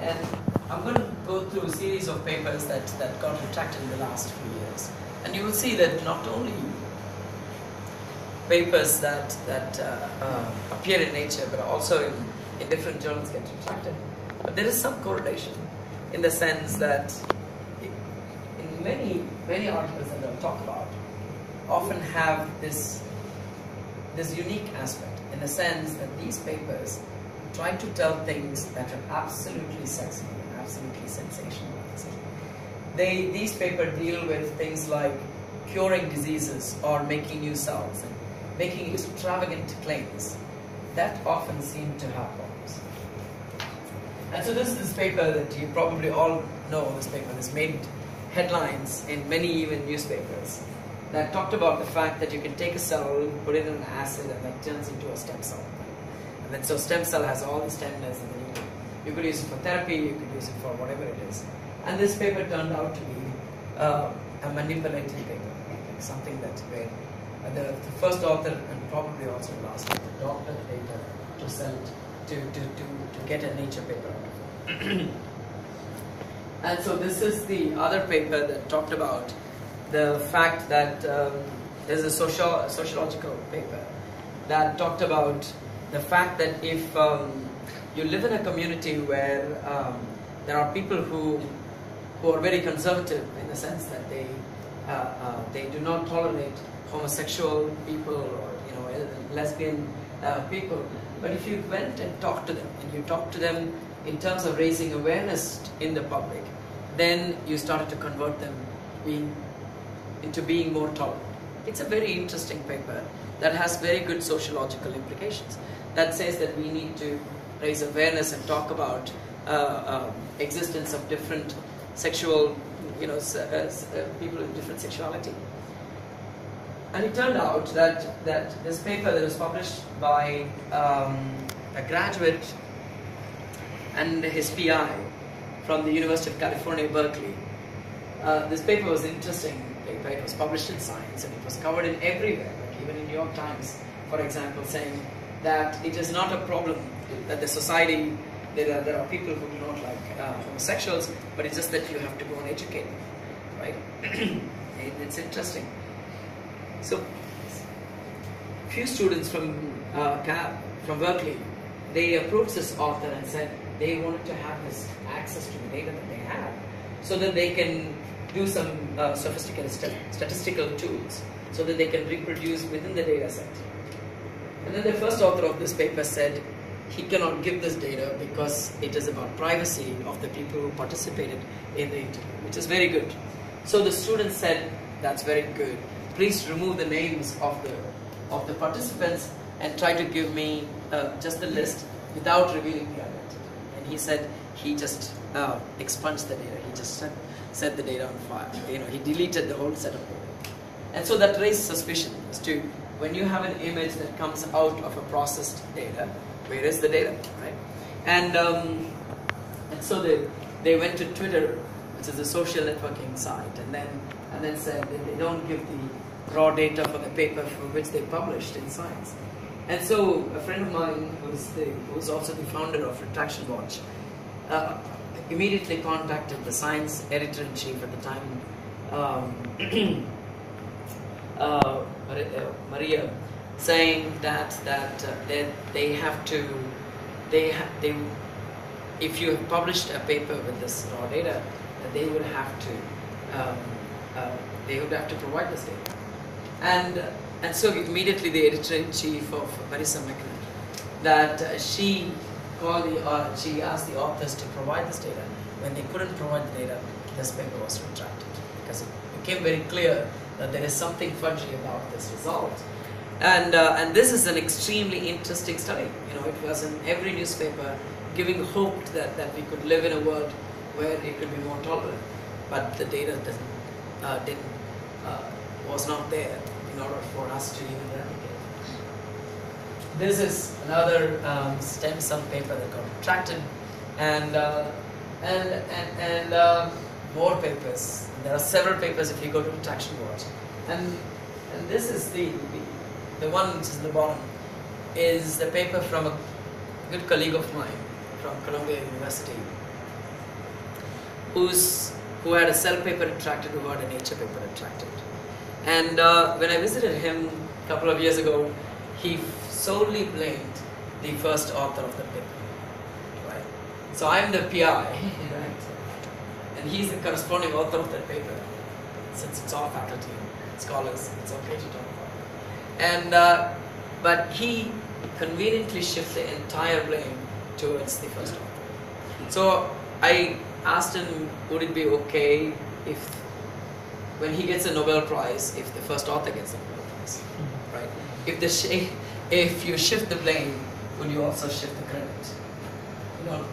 And I'm going to go through a series of papers that got retracted in the last few years. And you will see that not only papers that appear in Nature, but also in different journals get retracted. But there is some correlation in the sense that in many articles that I'll talk about often have this unique aspect, in the sense that these papers try to tell things that are absolutely sexy and absolutely sensationalized. These papers deal with things like curing diseases or making new cells and making extravagant claims that often seem to have problems. And so this paper that you probably all know, this paper has made headlines in many even newspapers that talked about the fact that you can take a cell, put it in an acid, and that turns into a stem cell. And then so stem cell has all these tenderness, and then you could use it for therapy, you could use it for whatever it is. And this paper turned out to be a manipulated paper, like something that's where the first author, and probably also the last author, doctored the data to sell it, to get a Nature paper out of it. And so this is the other paper that talked about the fact that there's a sociological paper that talked about the fact that if you live in a community where there are people who are very conservative in the sense that they do not tolerate homosexual people or lesbian people, but if you went and talked to them, and you talked to them in terms of raising awareness in the public, then you started to convert them into being more tolerant. It's a very interesting paper that has very good sociological implications, that says that we need to raise awareness and talk about existence of different sexual, people with different sexuality. And it turned out that this paper that was published by a graduate and his PI from the University of California, Berkeley, this paper was interesting. It was published in Science, and it was covered in everywhere, like even in New York Times, for example, saying that it is not a problem that the society, there are people who do not like homosexuals, but it's just that you have to go and educate them, right? It's interesting. So, few students from Berkeley, they approached this author and said they wanted to have this access to the data that they had, so that they can do some sophisticated statistical tools, so that they can reproduce within the data set. And then the first author of this paper said he cannot give this data because it is about privacy of the people who participated in the interview, which is very good. So the students said, that's very good. Please remove the names of the participants and try to give me just the list without revealing the identity. And he said he just expunged the data. He just set the data on fire. He deleted the whole set of data. And so that raised suspicion as to when you have an image that comes out of a processed data, where is the data, right? And so they went to Twitter, which is a social networking site, and then said that they don't give the raw data for the paper for which they published in Science. And so a friend of mine, who's also the founder of Retraction Watch, immediately contacted the Science editor-in-chief at the time, Maria, saying that they have to, if you have published a paper with this raw data, that they would have to provide this data. And so immediately the editor-in-chief of Marissa McNair, that she asked the authors to provide this data. When they couldn't provide the data, this paper was retracted, because it became very clear that there is something fudgy about this result. And this is an extremely interesting study. It was in every newspaper, giving hope that we could live in a world where it could be more tolerant. But the data was not there in order for us to even replicate. This is another stem cell paper that got retracted, and more papers. There are several papers if you go to Retraction Watch, and this is the one which is in the bottom, is the paper from a good colleague of mine from Columbia University, who had a cell paper retracted, who had a Nature paper retracted. And when I visited him a couple of years ago, he solely blamed the first author of the paper. Right? So I'm the PI, right? And he's the corresponding author of that paper. Since it's all faculty and scholars, it's okay to talk about it. And but he conveniently shifted the entire blame towards the first author. So I asked him, would it be okay if, when he gets a Nobel Prize, if the first author gets the Nobel Prize, right? If you shift the blame, would you also shift the credit? You know.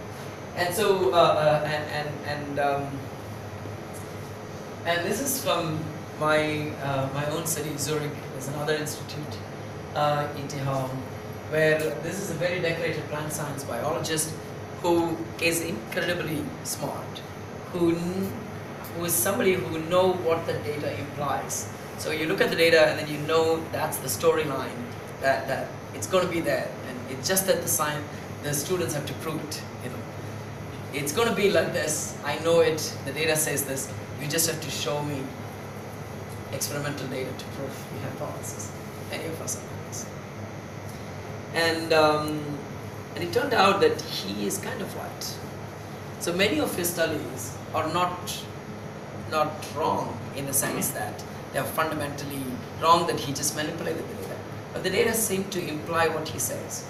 And so and this is from my own city, Zurich. There's another institute, ETH, where this is a very decorated plant science biologist who is incredibly smart, who is somebody who knows what the data implies. So you look at the data and then you know that's the storyline, that it's going to be there, and it's just that the students have to prove it. You know, it's going to be like this. I know it. The data says this. You just have to show me experimental data to prove the hypothesis. Any of us are like this. And it turned out that he is kind of right. So many of his studies are not wrong in the sense that they are fundamentally wrong, that he just manipulated the data. But the data seem to imply what he says.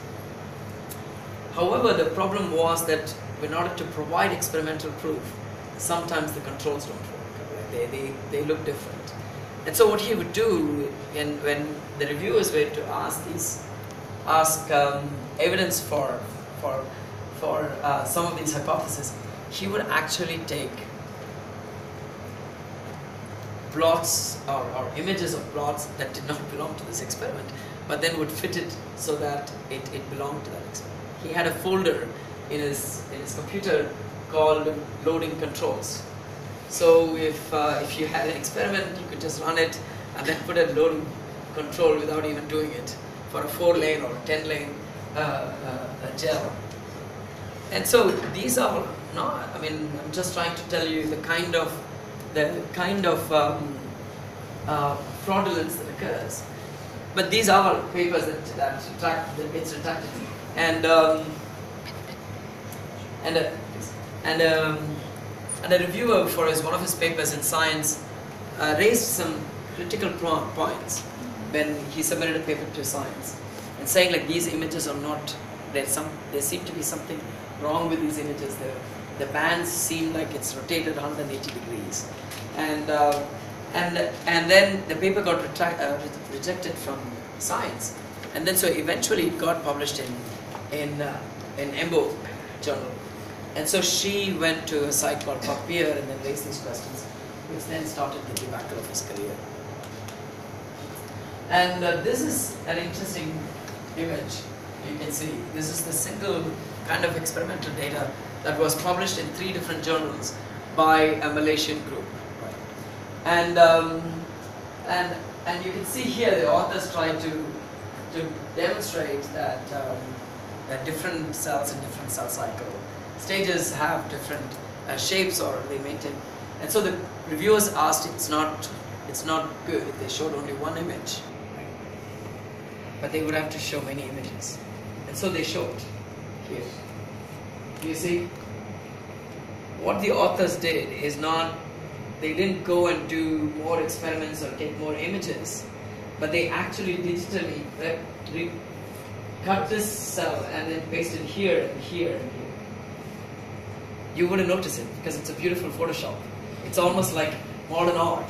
However, the problem was that in order to provide experimental proof, sometimes the controls don't work. They look different. And so what he would do, when the reviewers were to ask evidence for some of these hypotheses, he would actually take plots or images of plots that did not belong to this experiment, but then would fit it so that it belonged to that experiment. He had a folder in his computer called loading controls. So if you had an experiment, you could just run it and then put a loading control without even doing it for a 4-lane or 10-lane gel. And so these are not, I mean, I'm just trying to tell you the kind of fraudulence that occurs. But these are papers that gets retracted. And a reviewer for one of his papers in Science raised some critical points when he submitted a paper to Science, and saying like these images are not, there seem to be something wrong with these images. The bands seem like it's rotated 180 degrees, and then the paper got rejected from Science, and then so eventually it got published in EMBO journal. And so she went to a site called PubPeer and then raised these questions, which then started the debacle of his career. And this is an interesting image. You can see this is the single kind of experimental data that was published in 3 different journals by a Malaysian group. Right? And you can see here the authors tried to demonstrate that that different cells in different cell cycle stages have different shapes, or they maintain. And so the reviewers asked, it's not good if they showed only one image, but they would have to show many images. And so they showed here. You see, what the authors did is not, they didn't go and do more experiments or take more images, but they actually digitally cut this cell and then pasted here and here and here. You wouldn't notice it because it's a beautiful Photoshop. It's almost like modern art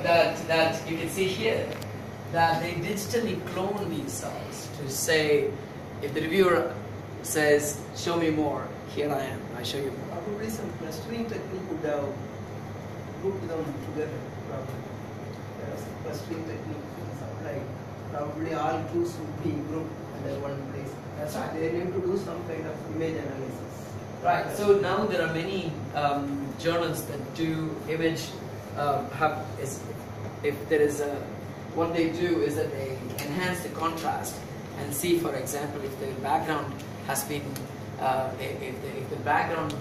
that you can see here, that they digitally clone these cells to say, if the reviewer says, show me more, here I am, I show you more. Probably some clustering technique would have grouped them together, probably. There was a clustering technique applied. Probably all clues would be grouped under one place. That's right. They need to do some kind of image analysis. Right, so now there are many journals that do image, if there is a, what they do is that they enhance the contrast and see, for example, if the background has been, if the background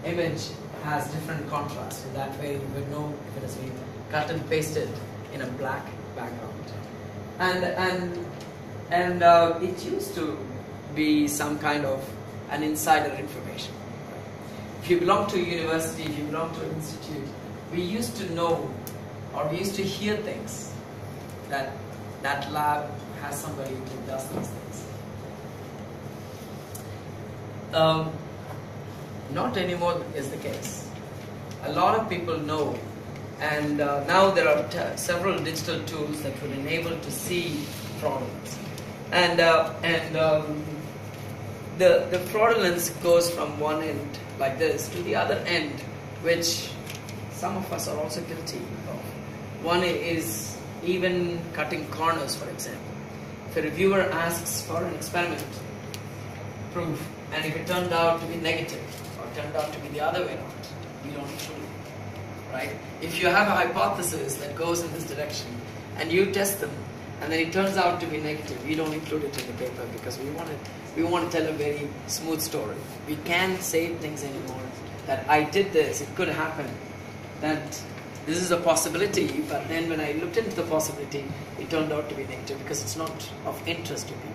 image has different contrast. In that way, you would know if it has been cut and pasted in a black background. And it used to be some kind of an insider information. If you belong to a university, if you belong to an institute, we used to know, or we used to hear things that that lab has somebody who does these things. Not anymore is the case. A lot of people know, and now there are several digital tools that will enable to see fraudulence. And the fraudulence goes from one end like this to the other end, which some of us are also guilty of. One is even cutting corners, for example. If a reviewer asks for an experiment proof, and if it turned out to be negative, or turned out to be the other way around, we don't include it, right? If you have a hypothesis that goes in this direction, and you test them, and then it turns out to be negative, we don't include it in the paper because we want to tell a very smooth story. We can't say things anymore that I did this, it could happen, that this is a possibility, but then when I looked into the possibility, it turned out to be negative because it's not of interest to people.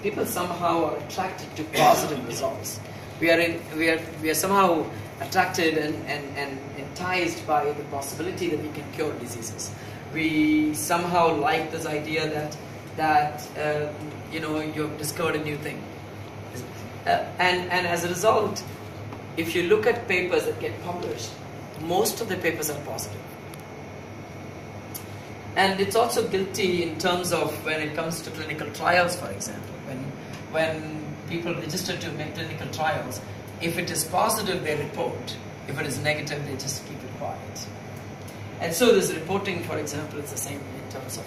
People somehow are attracted to positive results. We are somehow attracted and enticed by the possibility that we can cure diseases. We somehow like this idea that you've discovered a new thing, and as a result, if you look at papers that get published, most of the papers are positive. And it's also guilty in terms of when it comes to clinical trials, for example. When people register to make clinical trials, if it is positive, they report. If it is negative, they just keep it quiet. And so this reporting, for example, is the same in terms of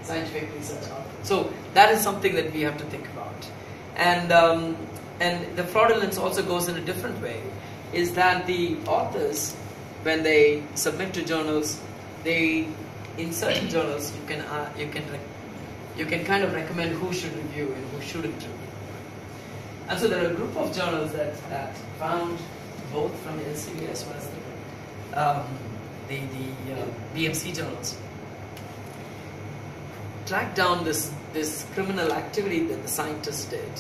scientific research. So that is something that we have to think about. And the fraudulence also goes in a different way, is that the authors, when they submit to journals, in certain journals you can kind of recommend who should review and who shouldn't review. And so there are a group of journals that found, both from the Elsevier as well as the BMC journals, tracked down this criminal activity that the scientists did,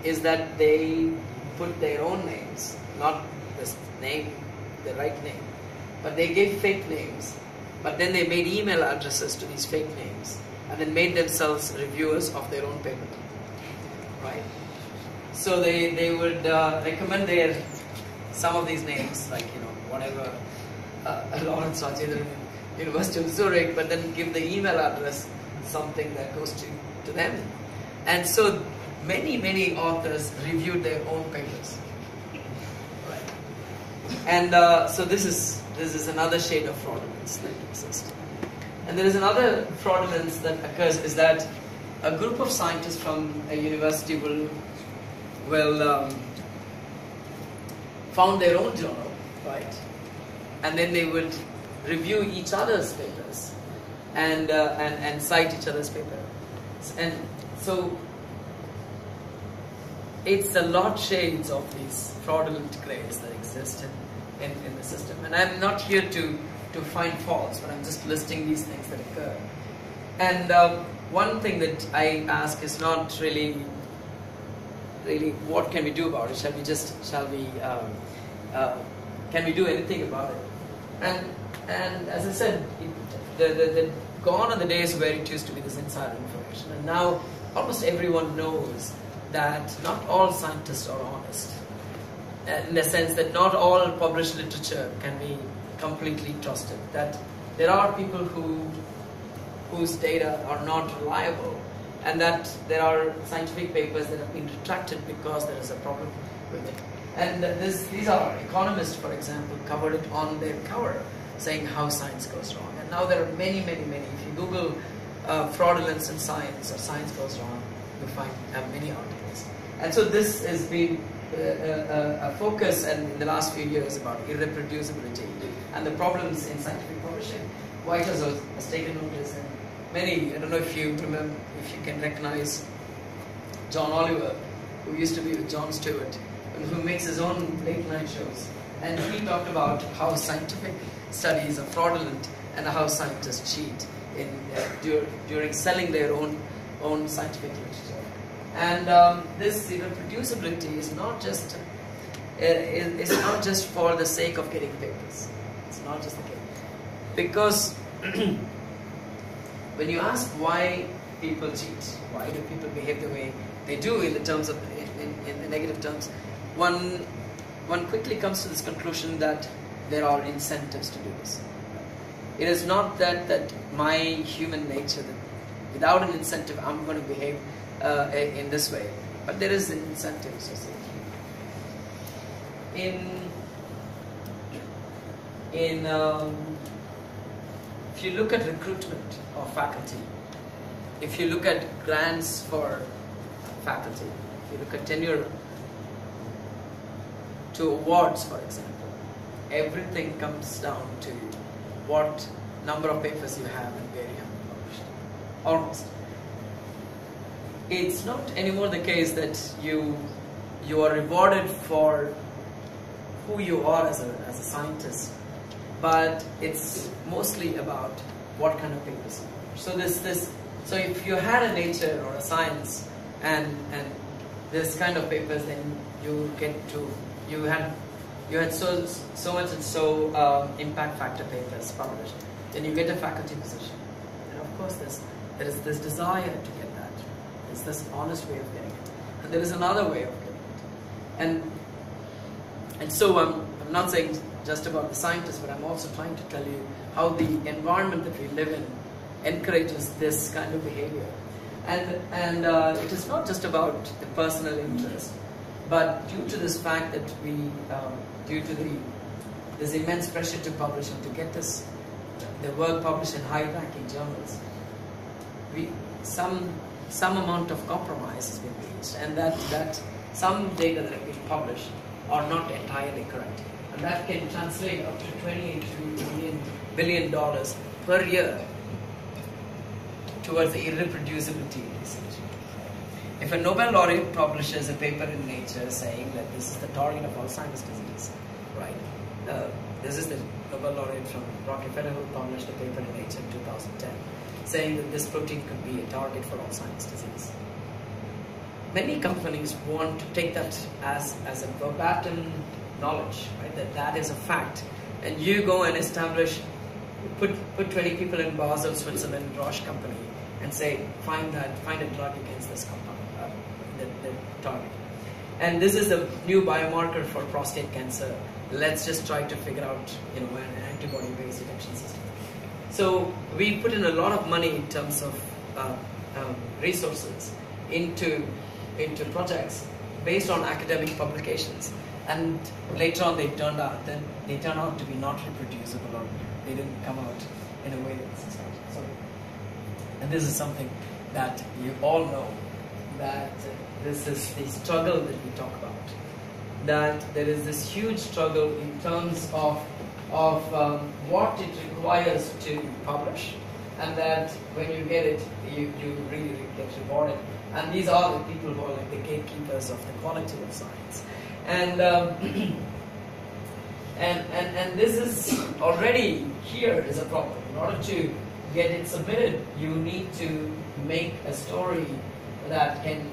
is that they put their own names, not this name, the right name, but they gave fake names, but then they made email addresses to these fake names, and then made themselves reviewers of their own paper, right? So they would recommend some of these names, like whatever, Lawrence Rajendran, University of Zurich, but then give the email address something that goes to them. And so many authors reviewed their own papers, right? And so this is another shade of fraudulence that exists. And there is another fraudulence that occurs, is that a group of scientists from a university will found their own journal, right? And then they would review each other's papers and cite each other's papers. And so it's a lot shades of these fraudulent grays that exist in the system. And I'm not here to find faults, but I'm just listing these things that occur. And one thing that I ask is not really what can we do about it? Can we do anything about it? And as I said, gone are the days where it used to be this insider information, and now almost everyone knows that not all scientists are honest, in the sense that not all published literature can be completely trusted, that there are people whose data are not reliable, and that there are scientific papers that have been retracted because there is a problem with it. And these are economists, for example, covered it on their cover, saying how science goes wrong. And now there are many. If you Google fraudulence in science or science goes wrong, you'll find many articles. And so this has been a focus in the last few years about irreproducibility and the problems in scientific publishing. White House has taken notice, and many, I don't know if you remember, if you can recognize John Oliver, who used to be with Jon Stewart. who makes his own late night shows, and he talked about how scientific studies are fraudulent and how scientists cheat in during selling their own scientific literature. And this reproducibility is not just for the sake of getting papers. It's not just the case, because when you ask why people cheat, why do people behave the way they do in the terms of in the negative terms, one quickly comes to this conclusion that there are incentives to do this. It is not that my human nature, that without an incentive I'm going to behave in this way, but there is an incentive associated. If you look at recruitment of faculty, if you look at grants for faculty, if you look at tenure to awards, for example, everything comes down to what number of papers you have and where you have published. Almost. It's not anymore the case that you are rewarded for who you are as a scientist, but it's mostly about what kind of papers you publish. So if you had a nature or a science and this kind of papers, then you had so much and so impact factor papers published, then you get a faculty position. And of course there is this desire to get that. It's this honest way of getting it. And there is another way of getting it. And so I'm not saying just about the scientists, but I'm also trying to tell you how the environment that we live in encourages this kind of behavior. And it is not just about the personal interest, but due to this fact that due to this immense pressure to publish and to get the work published in high-ranking journals, some amount of compromise has been reached, and that some data that have been published are not entirely correct, and that can translate up to $28 billion per year towards the irreproducibility of research. If a Nobel laureate publishes a paper in Nature saying that this is the target of Alzheimer's disease, right? This is the Nobel laureate from Rockefeller who published a paper in Nature in 2010 saying that this protein could be a target for Alzheimer's disease. Many companies want to take that as a verbatim knowledge, right? That is a fact, and you go and put 20 people in Basel, Switzerland, Roche company, and say find a drug against this compound, the target. And this is a new biomarker for prostate cancer. Let's just try to figure out an antibody-based detection system. So we put in a lot of money in terms of resources into projects based on academic publications, and later on they turn out to be not reproducible, or they didn't come out in a way that's expected. So, and this is something that you all know, that this is the struggle that we talk about, that there is this huge struggle in terms of what it requires to publish, and that when you get it, you really get rewarded. And these are the people who are like the gatekeepers of the quality of science. And this is already here is a problem. In order to get it submitted, you need to make a story that can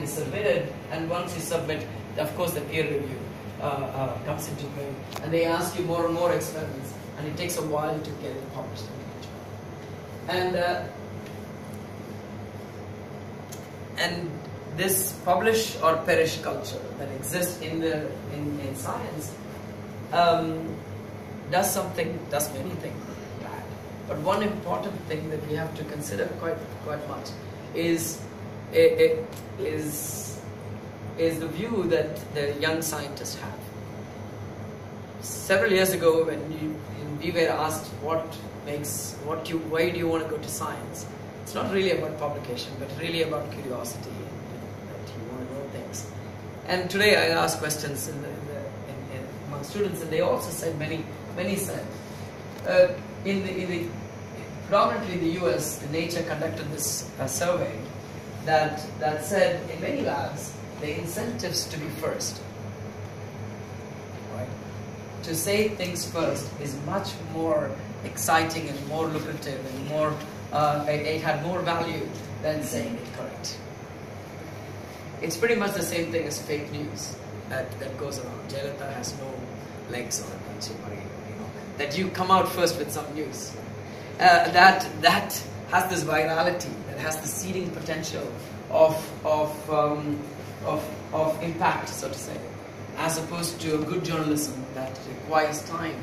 be submitted. And once you submit, of course, the peer review comes into play, and they ask you more and more experiments, and it takes a while to get it published. And this publish or perish culture that exists in science does many things bad. But one important thing that we have to consider quite much is the view that the young scientists have. Several years ago, when we were asked why do you want to go to science, it's not really about publication, but really about curiosity, that you want to know things. And today I ask questions among students, and they also said many said predominantly the US, the Nature conducted this survey that said in many labs the incentives to be first, right? To say things first is much more exciting and more lucrative and more, it had more value than saying it correct. It's pretty much the same thing as fake news that goes around. Jayalalitha has no legs on it, that you come out first with some news. That has this virality, that has the seeding potential of impact, so to say, as opposed to a good journalism that requires time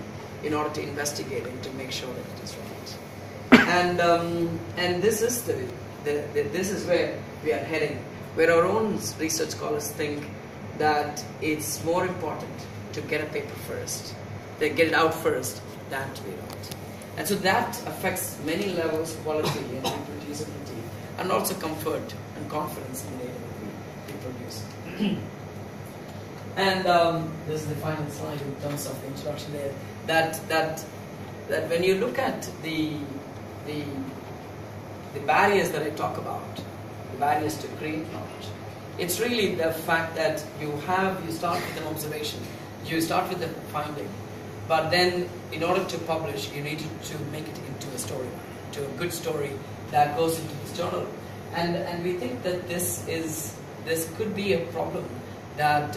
in order to investigate and to make sure that it is right. And this is this is where we are heading, where our own research scholars think that it's more important to get a paper first, to get it out first, than to be right. And so that affects many levels, quality and reproducibility, and also comfort and confidence in the data that we produce. And this is the final slide in terms of the introduction there. That when you look at the barriers that I talk about, the barriers to create knowledge, it's really the fact that you start with an observation, you start with a finding, but then in order to publish, you need to make it into a story, to a good story that goes into this journal. And we think that this could be a problem, that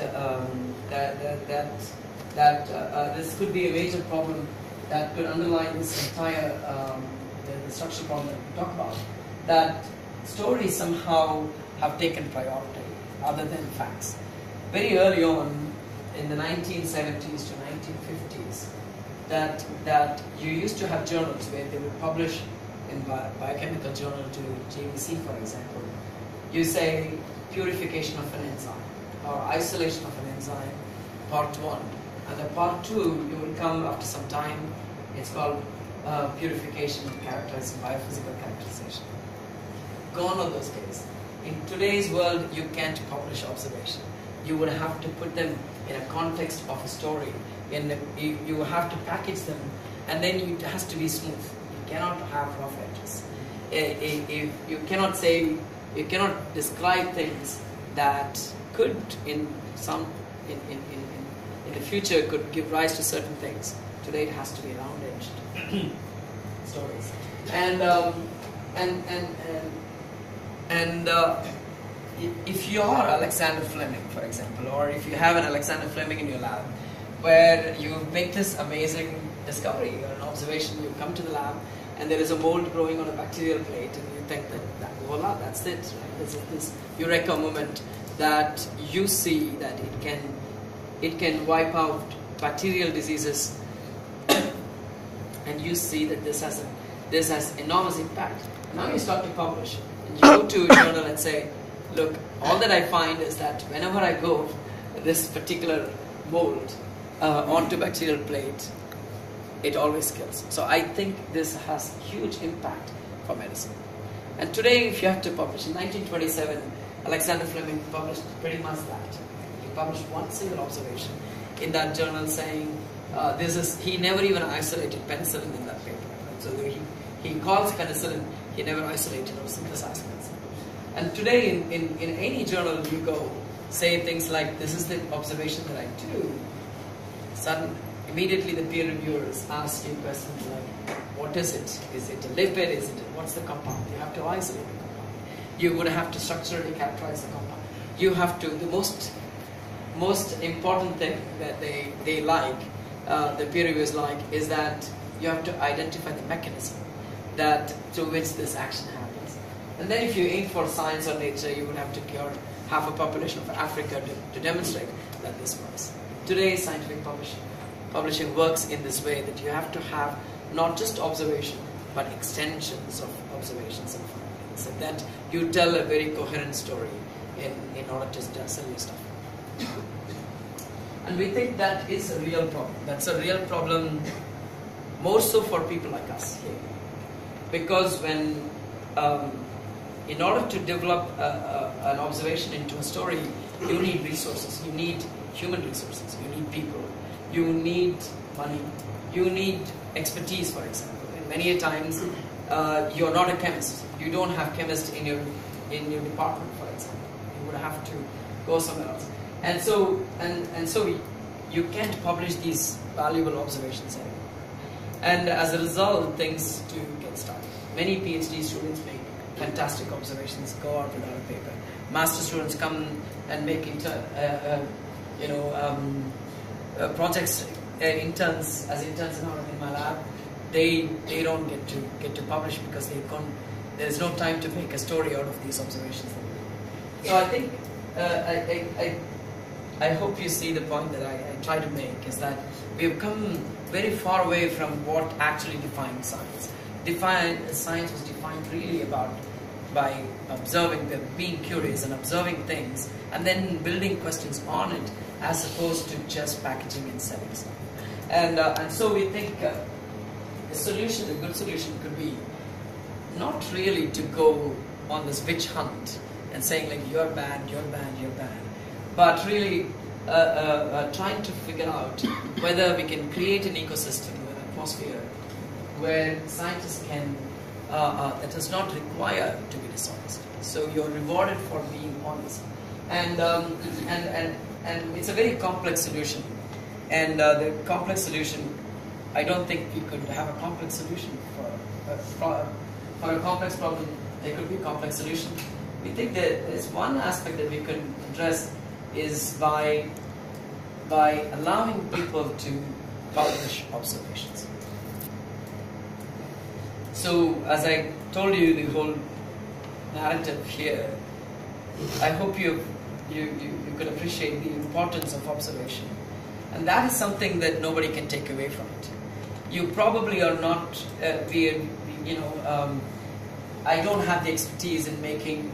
this could be a major problem that could underlie this entire the structural problem that we talk about, that stories somehow have taken priority other than facts. Very early on, in the 1970s to 1950s, that you used to have journals where they would publish in biochemical journal to JVC, for example. You say purification of an enzyme or isolation of an enzyme, part 1, and the part 2 you will come after some time. It's called purification characterizing biophysical characterization. Gone are those days. In today's world, you can't publish observation. You would have to put them in a context of a story. You have to package them, and then it has to be smooth. You cannot have rough edges. You cannot describe things that could, in the future, could give rise to certain things. Today, it has to be round-edged stories. If you are Alexander Fleming, for example, or if you have an Alexander Fleming in your lab, where you make this amazing discovery or an observation, you come to the lab and there is a mold growing on a bacterial plate, and you think that voila, that's it. Right? This eureka moment that you see that it can wipe out bacterial diseases, and you see that this has enormous impact. Now you start to publish, and you go to a journal and say, look, all that I find is that whenever I go this particular mold onto bacterial plate, it always kills. So I think this has huge impact for medicine. And today, if you have to publish, in 1927, Alexander Fleming published pretty much that. He published one single observation in that journal saying, he never even isolated penicillin in that paper. Right? So he calls penicillin, he never isolated or synthesized penicillin. And today, in any journal you go, say things like, this is the observation that I do, immediately the peer reviewers ask you questions like, what is it? Is it a lipid? What's the compound? You have to isolate the compound. You would have to structurally characterize the compound. You have to, the most important thing that they like, the peer reviewers like, is that you have to identify the mechanism through which this action happens. And then if you aim for Science or Nature, you would have to cure half a population of Africa to demonstrate that this works. Today, scientific publishing works in this way, that you have to have not just observation, but extensions of observations and findings, and that you tell a very coherent story in order to sell your stuff. And we think that is a real problem. That's a real problem, more so for people like us here. Because when, in order to develop an observation into a story, you need resources. You need human resources. You need people. You need money. You need expertise, for example. And many times, you're not a chemist. You don't have chemists in your department, for example. You would have to go somewhere else. And so you can't publish these valuable observations anymore. And as a result, things do get stuck. Many PhD students make fantastic observations, go out without a paper. Master students come and make projects, interns in my lab. They don't get to publish because there is no time to make a story out of these observations. So I think I hope you see the point that I try to make, is that we have come very far away from what actually defines science. Science was defined really by observing, being curious and observing things, and then building questions on it, as opposed to just packaging and selling stuff. And so we think a good solution could be not really to go on this witch hunt and saying like you're bad, but really trying to figure out whether we can create an ecosystem, an atmosphere, where scientists can, that does not require to be dishonest. So you're rewarded for being honest. And it's a very complex solution. And the complex solution, I don't think we could have a complex solution for a complex problem. There could be a complex solution. We think that there's one aspect that we could address is by allowing people to publish observations. So as I told you the whole narrative here, I hope you could appreciate the importance of observation. And that is something that nobody can take away from it. You probably are not, I don't have the expertise in making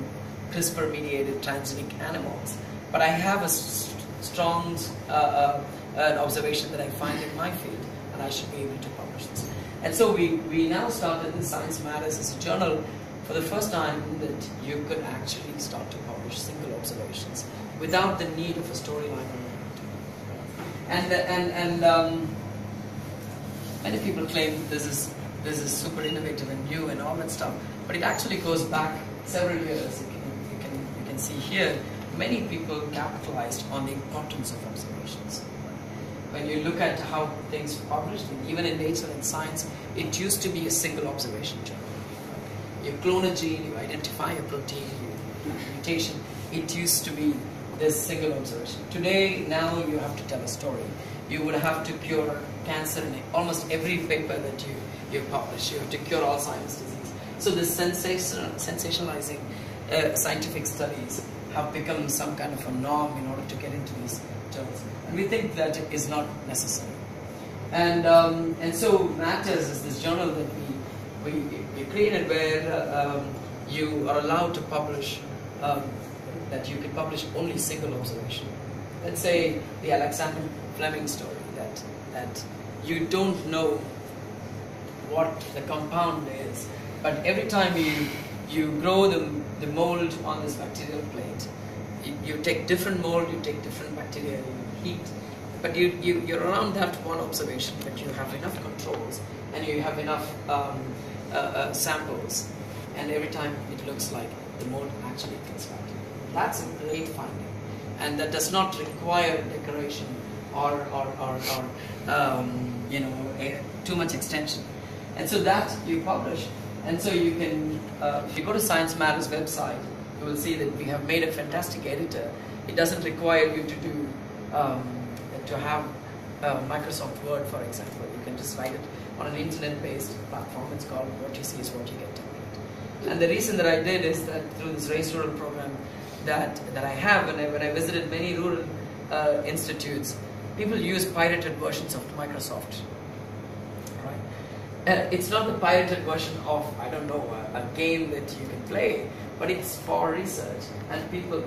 CRISPR-mediated transgenic animals, but I have a strong an observation that I find in my field, and I should be able to publish this. And so we now started in Science Matters as a journal for the first time that you could actually start to publish single observations without the need of a storyline or and many people claim this is super innovative and new and all that stuff, but it actually goes back several years. You can see here many people capitalized on the importance of observations. When you look at how things were published, even in Nature and Science, it used to be a single observation journal. You clone a gene, you identify a protein, you do a mutation. It used to be this single observation. Today, now you have to tell a story. You would have to cure cancer in almost every paper that you publish. You have to cure Alzheimer's disease. So this sensationalizing scientific studies have become some kind of a norm in order to get into these journals. And we think that is not necessary. And so Matters is this journal that we created where you are allowed to publish, that you can publish only single observation. Let's say the Alexander Fleming story, that you don't know what the compound is, but every time you grow the mold on this bacterial plate, you take different mold, you take different bacteria, you heat, but you're around that one observation, but you have enough controls and you have enough samples, and every time it looks like the mold actually gets right. That's a great finding, and that does not require decoration or too much extension. And so that you publish, and so you can, if you go to Science Matters website, you will see that we have made a fantastic editor. It doesn't require you to do to have Microsoft Word, for example. You can just write it on an internet-based platform. It's called What You See Is What You Get template. And the reason that I did is that through this Race Rural program that I have, when I visited many rural institutes, people use pirated versions of Microsoft. Right? It's not the pirated version of, I don't know, a game that you can play, but it's for research, and people